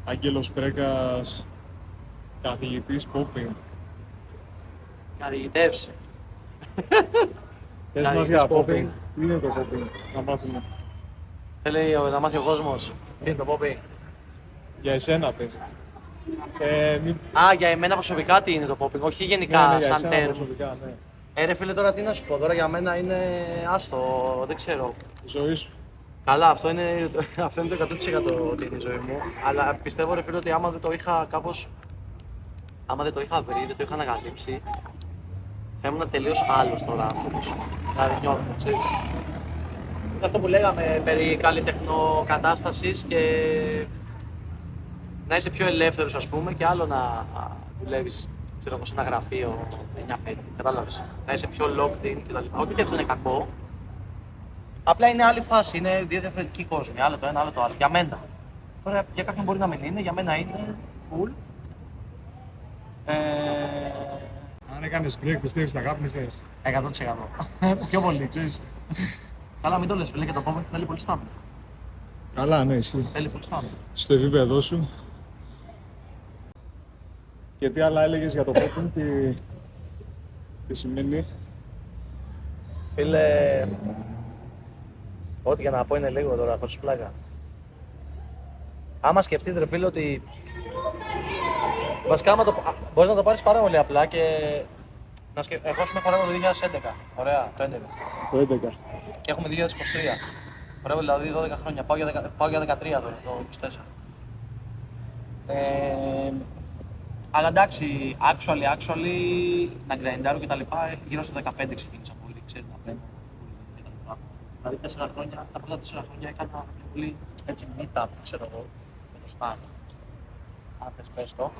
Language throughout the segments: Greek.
Άγγελος Πρέκας, καθηγητής popping. Καθηγητεύσει. Πες μας για popping. Τι είναι το popping, να μάθουμε. Θέλει να μάθει ο κόσμος τι είναι το popping. Για εσένα πες. Για εμένα προσωπικά τι είναι το popping, όχι γενικά για σαν εσένα τέρμ. προσωπικά, ναι. Ρε φίλε, τώρα τι να σου πω, τώρα για μένα είναι άστο, δεν ξέρω. Η ζωή σου. Καλά, αυτό είναι το 100% ότι είναι η ζωή μου. Αλλά πιστεύω ρε φίλε ότι άμα δεν το είχα κάπως, άμα δεν το είχα βρει, δεν το είχα ανακαλύψει, θα ήμουν τελείως άλλος τώρα άνθρωπος. Δηλαδή νιώθω, ξέρεις. Είναι αυτό που λέγαμε περί καλλιτεχνοκατάστασης και να είσαι πιο ελεύθερος ας πούμε και άλλο να δουλεύεις σε ένα γραφείο 9-5, κατάλαβες. Να είσαι πιο locked in κτλ. Όχι ότι αυτό είναι κακό. Απλά είναι άλλη φάση, είναι δύο διαφορετικοί κόσμοι, άλλο το ένα, άλλο το άλλο. Για μένα. Τώρα για κάποιον μπορεί να μην είναι, για μένα είναι full. Αν έκανες break, πιστεύεις θα κάπνισες. 100%. Πιο πολύ, ξέρεις. Καλά, μην το λες φίλε, και το πούμε θέλει πολύ στάμινα. Καλά, ναι, ισχύει. Θέλει πολύ στάμινα. Στο επίπεδό σου. Και τι άλλα έλεγες για το popping, τι σημαίνει. Φίλε, ό,τι για να πω είναι λίγο τώρα, χωρίς πλάκα. Άμα σκεφτείς ρε φίλε ότι βασικά μπορείς να το πάρεις πάρα πολύ απλά και εγώ σου με χορεύω το 2011, ωραία, το 2011. Το 11. Και έχουμε 2023. Χορεύω δηλαδή 12 χρόνια, πάω για 13 τώρα, το 24. Αλλά εντάξει, actually, να γκραϊντάρω και τα λοιπά, γύρω στο 15 ξεκίνησα πολύ, ξέρεις, να μπαίνω και τα λοιπά. Δηλαδή 4 χρόνια, τα πρώτα 4 χρόνια έκανα πιο πολύ έτσι meet-up, ξέρω εγώ, με το Stan. Αν θες πες το.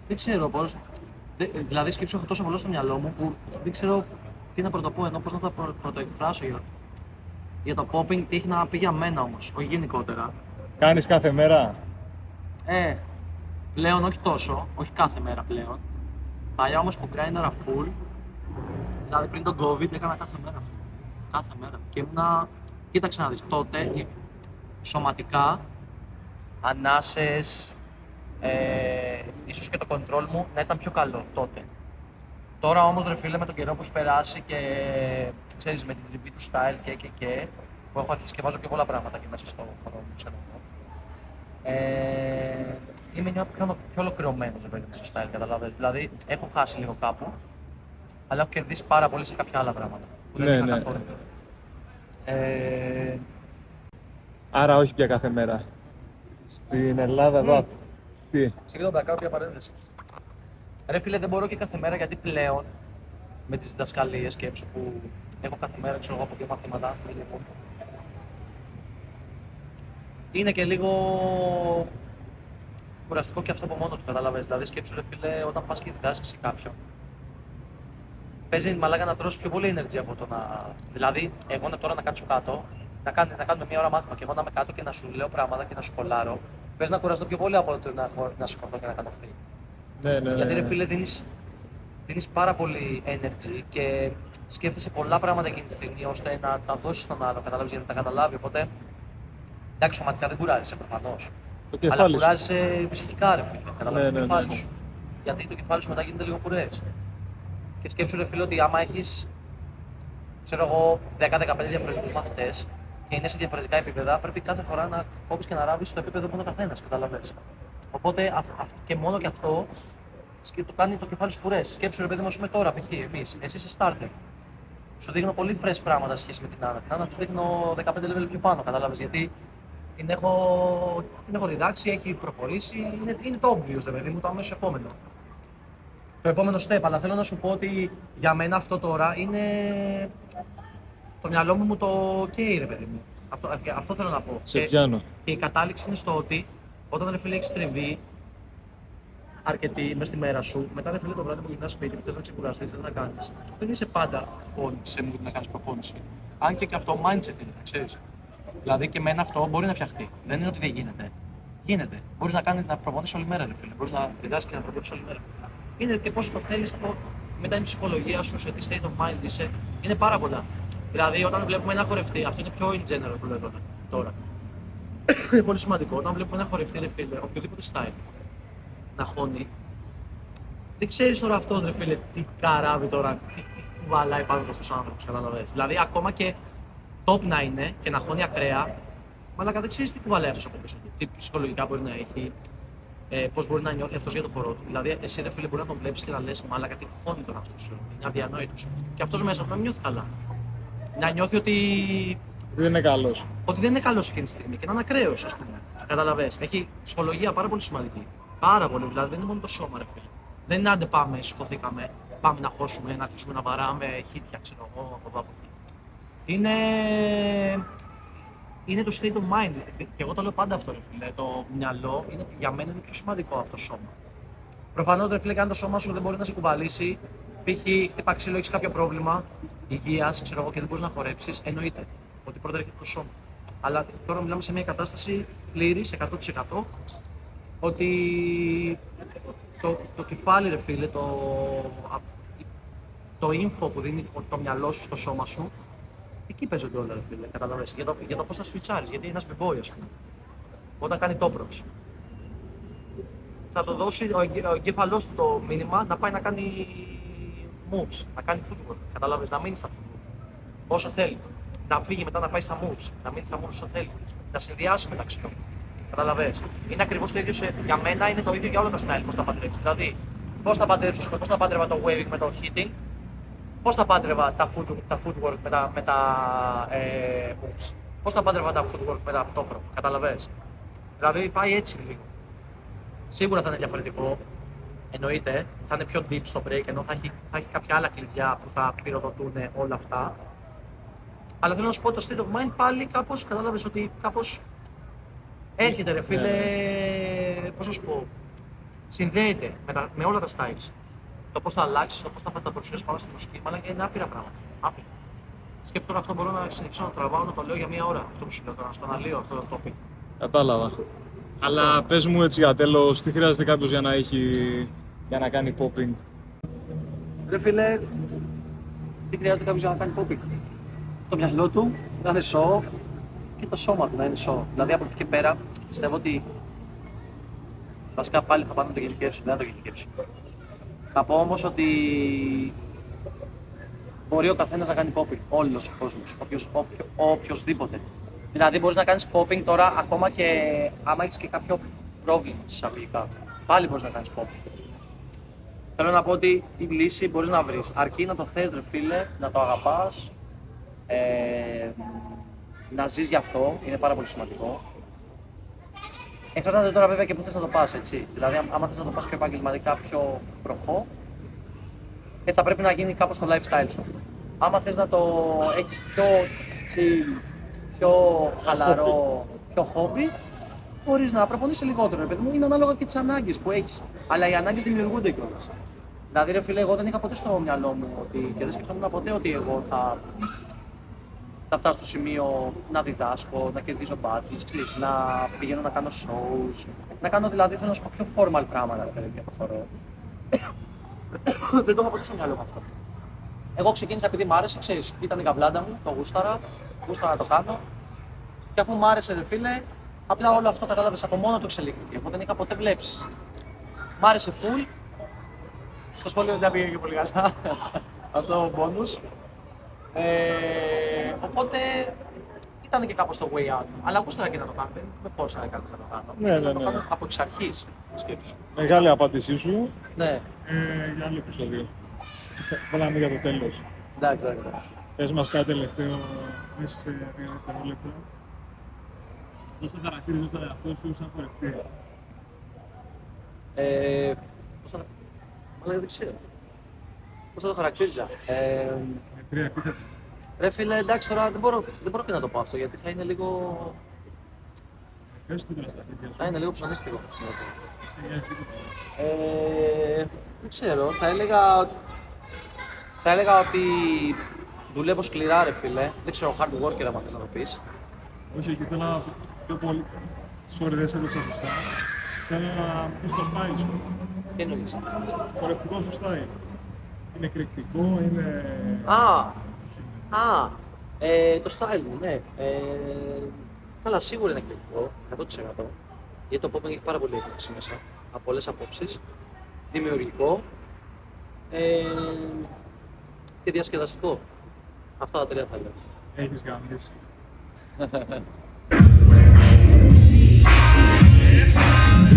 Δεν ξέρω πώς, δηλαδή σκέψω έχω τόσο πολλά στο μυαλό μου που δεν ξέρω τι να πρωτοπώ, ενώ πώς να τα πρωτοεκφράσω για το popping, τι έχει να πει για μένα όμως, όχι γενικότερα. Κάνεις κάθε μέρα. Πλέον όχι τόσο, όχι κάθε μέρα πλέον. Παλιά όμως που γκράιναρα full, δηλαδή πριν τον COVID έκανα κάθε μέρα full. Κάθε μέρα. Και ήμουνα, κοίταξε να δεις, τότε σωματικά, ανάσες, ίσως και το control μου να ήταν πιο καλό τότε. Τώρα όμως ρε φίλε με τον καιρό που έχει περάσει και ξέρεις με την τριβή του style και που έχω αρχίσει και βάζω πιο πολλά πράγματα και μέσα στο χώρο μου, ξέρω εγώ. Είμαι πιο ολοκληρωμένος παιδί μου στο style, καταλάβες. Δηλαδή έχω χάσει λίγο κάπου, αλλά έχω κερδίσει πάρα πολύ σε κάποια άλλα πράγματα που δεν είχα καθόλου. Άρα όχι πια κάθε μέρα. Στην Ελλάδα εδώ. Τι. Συγγνώμη, να κάνω μια παρένθεση. Ρε φίλε, δεν μπορώ και κάθε μέρα γιατί πλέον με τις διδασκαλίες σκέψου που έχω κάθε μέρα, ξέρω εγώ, από 2 μαθήματα. Είναι και λίγο κουραστικό και αυτό από μόνο του, καταλαβαίνεις. Δηλαδή, σκέψου ρε φίλε, όταν πας και διδάσκεις σε κάποιον, παίζει μαλάκα να τρώσει πιο πολύ energy από το να. Δηλαδή, εγώ τώρα να κάτσω κάτω, να κάνουμε μια ώρα μάθημα και εγώ να είμαι κάτω και να σου λέω πράγματα και να σου κολλάρω, πες να κουραστώ πιο πολύ από το να σηκωθώ και να κάνω free. Ναι. Γιατί ρε φίλε, δίνεις πάρα πολύ energy και σκέφτεσαι πολλά πράγματα εκείνη τη στιγμή ώστε να τα δώσεις στον άλλο, καταλάβεις, για να τα καταλάβει. Οπότε, εντάξει, σωματικά δεν κουράζεσαι προφανώς. Αλλά κουράζεσαι ψυχικά, ρε φίλε. Καταλάβεις το κεφάλι σου. Γιατί το κεφάλι σου μετά γίνεται λίγο κουρές. Και σκέψου, ρε φίλε, ότι άμα έχεις, ξέρω εγώ, 10-15 διαφορετικούς μαθητές και είναι σε διαφορετικά επίπεδα, πρέπει κάθε φορά να κόβεις και να ράβεις στο επίπεδο που είναι ο καθένας. Καταλαβαίνεις. Οπότε και μόνο και αυτό το κάνει το κεφάλι σου κουρές. Σκέψου, ρε παιδί μου, τώρα, π.χ. εμείς, εσύ είσαι starter. Σου δείχνω πολύ fresh πράγματα σχέση με την Άννα. Την Άννα της δείχνω 15 level πιο πάνω, κατάλαβες. Γιατί την έχω διδάξει, έχει προχωρήσει. Είναι το obvious, ρε παιδί μου, το αμέσως επόμενο. Το επόμενο step. Αλλά θέλω να σου πω ότι για μένα αυτό τώρα είναι. Το μυαλό μου το καίει, ρε παιδί μου. Αυτό θέλω να πω. Σε πιάνω. Και η κατάληξη είναι στο ότι όταν ρε φίλε έχεις τριβή αρκετή μέσα στη μέρα σου, μετά ρε φίλε το βράδυ που γυρνάς σπίτι που θες να ξεκουραστείς, θες να κάνεις. Δεν είσαι πάντα σε mood να κάνεις προπόνηση. Αν και αυτό mindset είναι, ξέρεις. Δηλαδή και με αυτό μπορεί να φτιαχτεί. Δεν είναι ότι δεν γίνεται. Γίνεται. Μπορείς να προπονήσεις όλη μέρα, ρε φίλε. Μπορείς να διδάσκεις και να προπονήσεις όλη μέρα. Είναι και πόσο το θέλεις, μετά η ψυχολογία σου, σε τι state of mind είσαι. Είναι πάρα πολλά. Δηλαδή, όταν βλέπουμε ένα χορευτή, αυτό είναι πιο in general που λέω τώρα. Είναι πολύ σημαντικό. Όταν βλέπουμε ένα χορευτή, ρε φίλε, οποιοδήποτε style, να χώνει, δεν ξέρει τώρα αυτό, ρε φίλε, τι καράβι τώρα, τι κουβαλάει πάνω από αυτού του άνθρωπου. Καταλαβαίνεις. Δηλαδή, ακόμα και top να είναι και να χώνει ακραία, μαλάκα δεν ξέρει τι κουβαλάει αυτό από πίσω του. Τι ψυχολογικά μπορεί να έχει, πώ μπορεί να νιώθει αυτό για τον χορό του. Δηλαδή, εσύ, ρε φίλε, μπορεί να τον βλέπει και να λε, μαλάκα τι χώνει τώρα αυτό. Είναι αδιανόητο. Και αυτό μέσα του να μην νιώθει καλά. Να νιώθει ότι Δεν είναι καλό. ότι δεν είναι καλό εκείνη τη στιγμή και να είναι ακραίο, α πούμε. Καταλαβες. Έχει ψυχολογία πάρα πολύ σημαντική. Πάρα πολύ, δηλαδή δεν είναι μόνο το σώμα, ρε φίλε. Δεν είναι άντε πάμε, σηκωθήκαμε, πάμε να χώσουμε, να αρχίσουμε να βαράμε χίτια, ξέρω εγώ, από εδώ από εκεί. Είναι το state of mind. Και εγώ το λέω πάντα αυτό, ρε φίλε. Το μυαλό για μένα είναι πιο σημαντικό από το σώμα. Προφανώς, ρε φίλε, και αν το σώμα σου δεν μπορεί να σε κουβαλήσει, π.χ. χτυπά ξύλο, έχεις κάποιο πρόβλημα υγείας, ξέρω εγώ, και δεν μπορείς να χορέψεις, εννοείται ότι πρώτα έρχεται το σώμα. Αλλά τώρα μιλάμε σε μια κατάσταση πλήρης, 100%, ότι το κεφάλι, ρε φίλε, το info που δίνει το μυαλό σου στο σώμα σου, εκεί παίζονται όλα, ρε φίλε, καταλαβαίνεις, για το πώς θα σουιτσάρεις, γιατί ένας b-boy, ας πούμε, όταν κάνει τόπροξ, θα το δώσει ο εγκέφαλός του το μήνυμα να πάει να κάνει moves, να κάνει footwork, καταλάβες, να μείνει στα footwork όσο θέλει. Να φύγει μετά να πάει στα moves, να μείνει στα moves όσο θέλει. Να συνδυάσει μεταξύ των. Καταλαβες. Είναι ακριβώς το ίδιο για μένα, είναι το ίδιο για όλα τα style πώς θα παντρέψει. Δηλαδή, πώς θα παντρέψω, πώς θα παντρεύα το waving με το hitting, πώς θα παντρεύα τα footwork με τα moves, πώς θα παντρεύα τα footwork με τα top rope. Καταλαβες. Δηλαδή, πάει έτσι λίγο. Σίγουρα θα είναι διαφορετικό. Εννοείται, θα είναι πιο deep στο break, ενώ θα έχει κάποια άλλα κλειδιά που θα πυροδοτούν όλα αυτά. Αλλά θέλω να σου πω το state of mind πάλι κάπως, κατάλαβες ότι κάπως έρχεται, ρε φίλε, πώς να σου πω, συνδέεται με όλα τα styles. Το πώς θα αλλάξεις, το πώς θα παρουσιάσεις πάνω στη μουσική, αλλά είναι άπειρα πράγματα. Άπειρα. Σκέψου τώρα αυτό μπορώ να συνεχίσω να τραβάω, να το λέω για μία ώρα. Αυτό που σου λέω τώρα, στο αναλύω αυτό το topic. Κατάλαβα. Αλλά πες μου έτσι για τέλος, τι χρειάζεται κάποιος για να κάνει popping. Ρε φίλε, τι χρειάζεται κάποιος για να κάνει popping. Το μυαλό του να είναι σο και το σώμα του να είναι σο. Δηλαδή από εκεί και πέρα πιστεύω ότι βασικά πάλι θα πάνε να το γενικεύσουν, δεν θα το γενικεύσουν. Θα πω όμως ότι μπορεί ο καθένας να κάνει popping, όλος ο κόσμος, οποιοσδήποτε. Δηλαδή μπορείς να κάνεις popping τώρα ακόμα και άμα έχεις και κάποιο πρόβλημα εισαγωγικά. Πάλι μπορείς να κάνεις popping. Θέλω να πω ότι η λύση μπορείς να βρεις, αρκεί να το θες, ρε φίλε, να το αγαπάς, να ζεις γι' αυτό, είναι πάρα πολύ σημαντικό. Εξαρτάται τώρα βέβαια και πού θες να το πας, έτσι. Δηλαδή, άμα θες να το πας πιο επαγγελματικά, πιο προχώ, θα πρέπει να γίνει κάπως το lifestyle σου αυτό. Άμα θες να το έχεις πιο chill, πιο χαλαρό, πιο hobby, μπορείς να προπονείσαι λιγότερο, παιδί μου, είναι ανάλογα και τις ανάγκες που έχεις. Αλλά οι ανάγκες δημιουργούνται κιόλας. Δηλαδή, ρε φίλε, εγώ δεν είχα ποτέ στο μυαλό μου και δεν σκεφτόμουν ποτέ ότι εγώ θα φτάσω στο σημείο να διδάσκω, να κερδίζω battles, να πηγαίνω να κάνω shows, να κάνω δηλαδή θέλω να σου πω πιο formal πράγματα για το χορό. Δεν το είχα ποτέ στο μυαλό μου αυτό. Εγώ ξεκίνησα επειδή μ' άρεσε, ξέρεις, ήταν η καβλάντα μου, το γούσταρα να το κάνω. Και αφού μ' άρεσε, ρε φίλε, απλά όλο αυτό κατάλαβες από μόνο του εξελίχθηκε. Εγώ δεν είχα ποτέ βλέψεις. Μ' άρεσε full. Στο σχολείο δεν πήγε και πολύ καλά. Αυτό ο bonus. Οπότε ήταν και κάπως το way out. Αλλά γούσταρα και να το κάνω. Δεν με φόρσαρε κανείς να το κάνω. Ναι. Το κάνω από εξ αρχής. Σκέψου. Μεγάλη απάντησή σου. Ναι. Για άλλο επεισόδιο. Βάλαμε για το τέλος. Εντάξει. Πες μας κάτι τελευταίο, μέσα σε 2 δευτερόλεπτα. Πώς θα χαρακτήριζες τον εαυτό σου σαν χορευτή. Πώς θα... Αλλά δεν ξέρω. Πώς θα το χαρακτήριζα. Με 3 επίθετα. Ρε φίλε, εντάξει τώρα δεν μπορώ και να το πω αυτό γιατί θα είναι λίγο... Πες το τώρα στα χέρια σου. Θα είναι λίγο ψωνίστικο. Σε νοιάζει τίποτα. Δεν ξέρω, θα έλεγα ότι δουλεύω σκληρά, ρε φίλε. Δεν ξέρω, hard worker άμα θες να το πεις. Όχι, θέλω να πιο πολύ. Sorry, δεν σε έβλεψα σωστά. Θέλω να πεις το style σου. Τι εννοείς? Χορευτικό σου style. Είναι εκρηκτικό, είναι... Το style μου, ναι. Καλά, σίγουρα είναι εκπληκτικό, 100%. Γιατί το pop έχει πάρα πολύ έκπληξη μέσα, από πολλές απόψεις. Δημιουργικό και διασκεδαστικό. Αυτά τα τρία θα λέω. Έχεις γαμίσει. Yes, I'm